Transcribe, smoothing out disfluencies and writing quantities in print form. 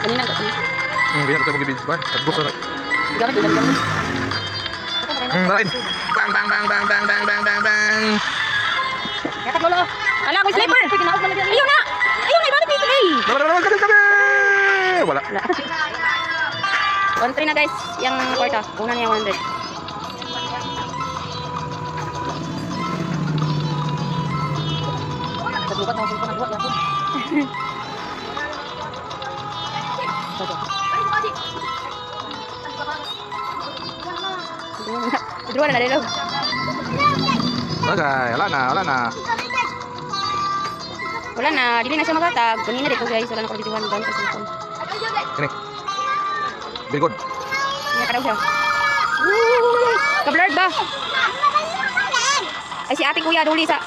Kanina ko. Ganyan ito mag-ibig. Tagos na. Gamit ulan gamit. Narain. Bang, bang, bang, bang, bang, bang, bang, bang, bang. Yakat lolo. Ala ko sniper. Ayun na. Ayun na ibalik dito eh. Wala. 1-3 na guys. Yang kwarta. Una niya 100. Bukat na sultan buat ya. Dua na dilo. Okay, wala na. Wala na, dili na siya magatag. Kanina dito guys, wala na ko dijuan doon sa cellphone. Ini. Very good. Niya ka daw siya. Ka-blurred ba? Ay si ate kuya duli sa